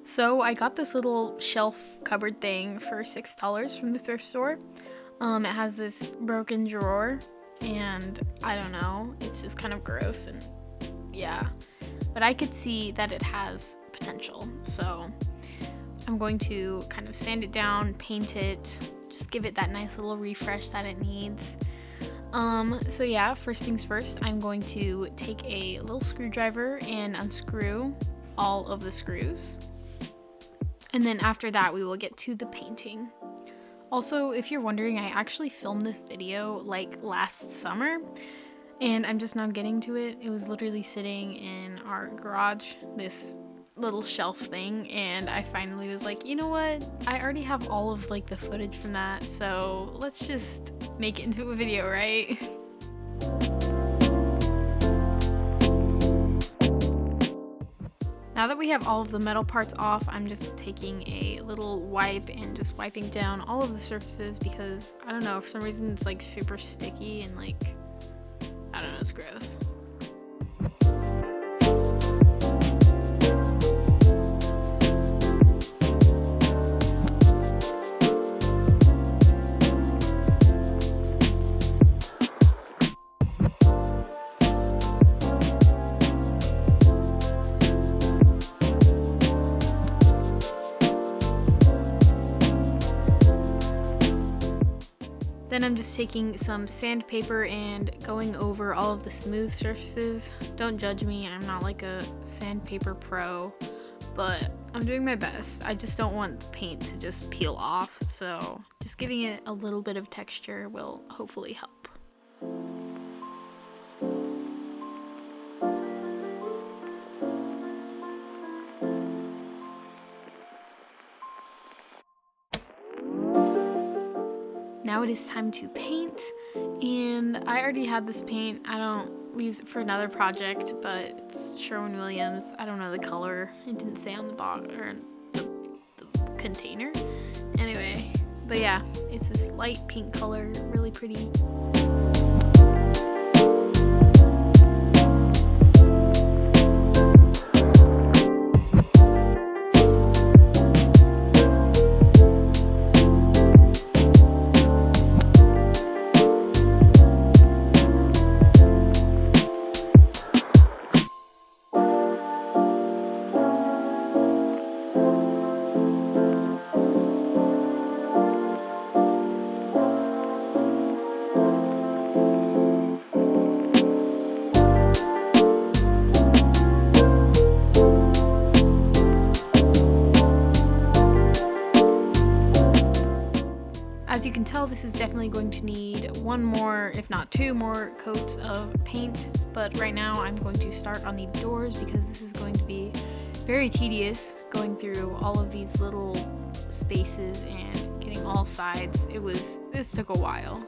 So I got this little shelf cupboard thing for $6 from the thrift store. It has this broken drawer, and I don't know, it's just kind of gross, and yeah. But I could see that it has potential, so I'm going to kind of sand it down, paint it, just give it that nice little refresh that it needs. So yeah, first things first, I'm going to take a little screwdriver and unscrew all of the screws. And then after that, we will get to the painting. Also, if you're wondering, I actually filmed this video like last summer, and I'm just now getting to it. It was literally sitting in our garage, this little shelf thing, and I finally was like, you know what? I already have all of like the footage from that, so let's just make it into a video, right? Now that we have all of the metal parts off, I'm just taking a little wipe and just wiping down all of the surfaces because, I don't know, for some reason it's like super sticky and like, I don't know, it's gross. Then I'm just taking some sandpaper and going over all of the smooth surfaces. Don't judge me, I'm not like a sandpaper pro, but I'm doing my best. I just don't want the paint to just peel off, so just giving it a little bit of texture will hopefully help. Now it is time to paint, and I already had this paint. I don't use it for another project, but it's Sherwin-Williams. I don't know the color. It didn't say on the box or the container. Anyway, but yeah, it's this light pink color, really pretty. As you can tell, this is definitely going to need one more, if not two more, coats of paint, but right now I'm going to start on the doors because this is going to be very tedious going through all of these little spaces and getting all sides. This took a while.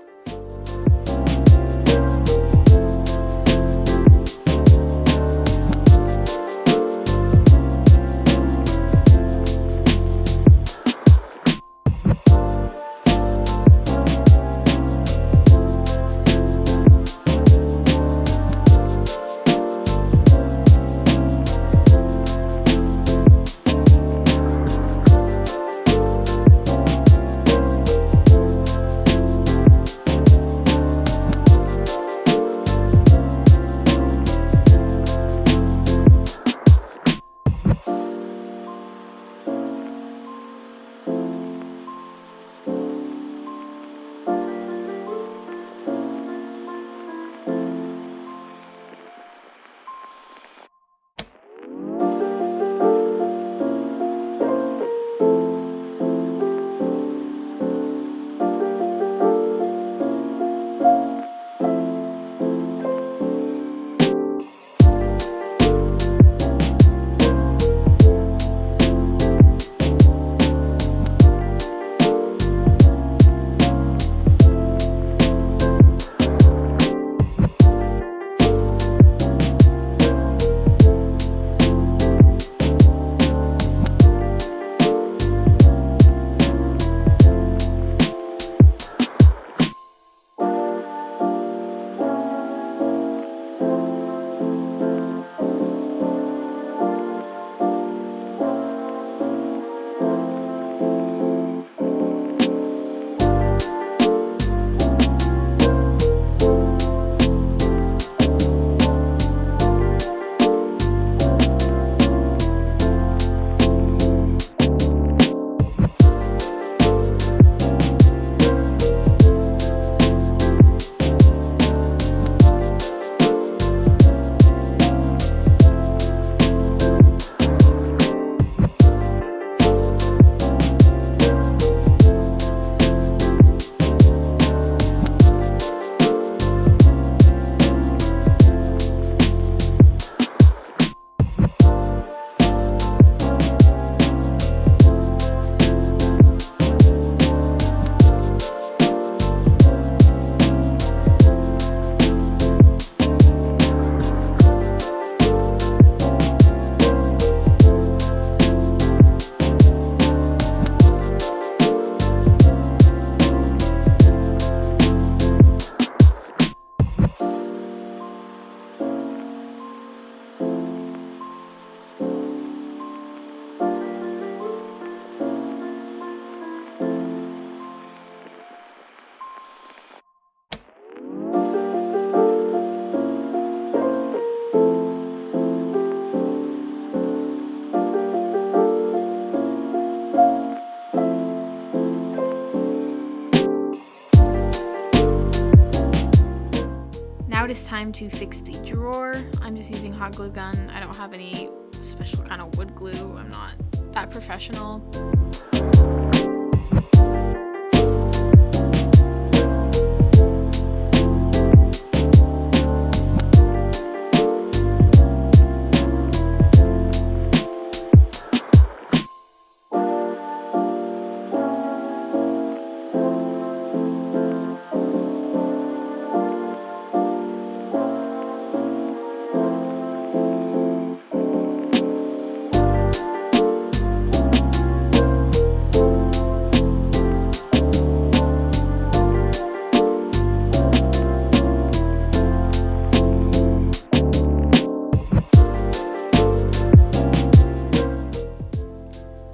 Now it is time to fix the drawer. I'm just using hot glue gun. I don't have any special kind of wood glue. I'm not that professional.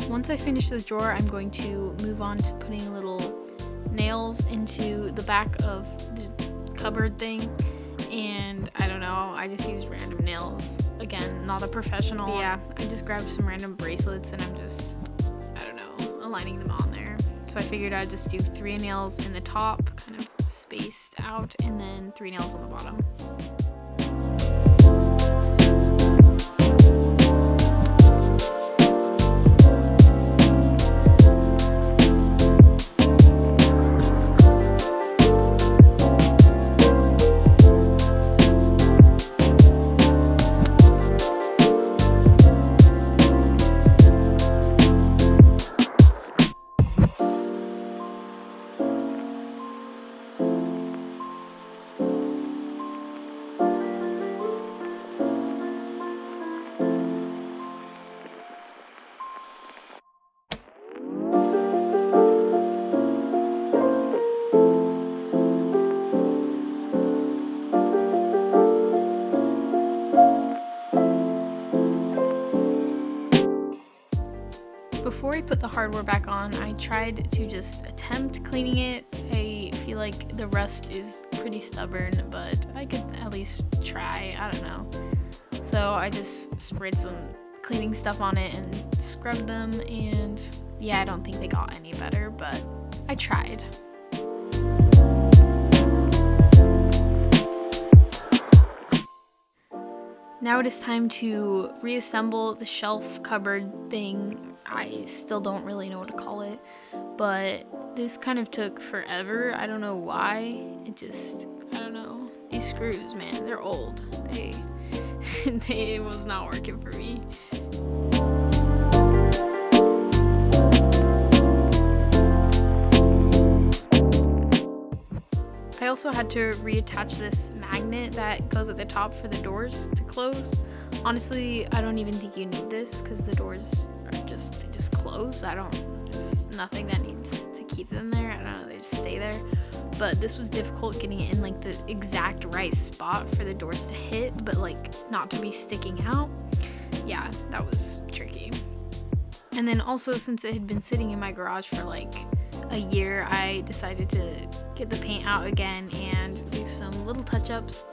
Once I finish the drawer, I'm going to move on to putting little nails into the back of the cupboard thing. And I don't know, I just use random nails. Again, not a professional. But yeah, I just grabbed some random bracelets and I'm just, I don't know, aligning them on there. So I figured I'd just do 3 nails in the top, kind of spaced out, and then 3 nails on the bottom. Before I put the hardware back on, I tried to just attempt cleaning it. I feel like the rust is pretty stubborn, but I could at least try, I don't know. So I just sprayed some cleaning stuff on it and scrubbed them, and yeah, I don't think they got any better, but I tried. Now it is time to reassemble the shelf cupboard thing. I still don't really know what to call it, but this kind of took forever. I don't know why. I don't know. These screws, man, they're old. It was not working for me. I also had to reattach this magnet that goes at the top for the doors to close. Honestly, I don't even think you need this because the doors they just close. There's nothing that needs to keep them there. I don't know, they just stay there. But this was difficult getting it in like the exact right spot for the doors to hit, but like not to be sticking out. Yeah, that was tricky. And then also, since it had been sitting in my garage for like a year, I decided to get the paint out again and do some little touch-ups.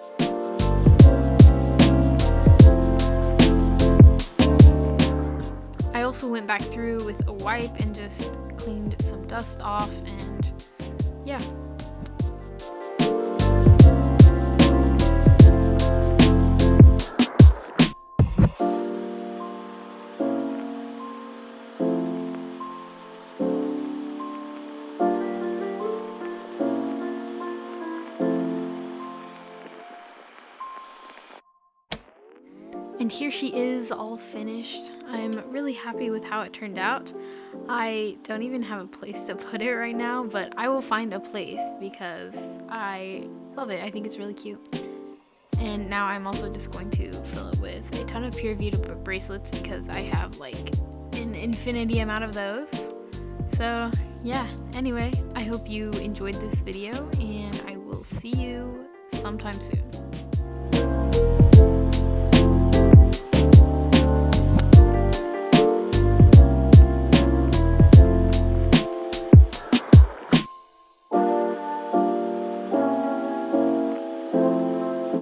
I also went back through with a wipe and just cleaned some dust off, and yeah. And here she is, all finished. I'm really happy with how it turned out. I don't even have a place to put it right now, but I will find a place because I love it. I think it's really cute. And now I'm also just going to fill it with a ton of Pure Vita bracelets because I have like an infinity amount of those. So yeah, anyway, I hope you enjoyed this video and I will see you sometime soon.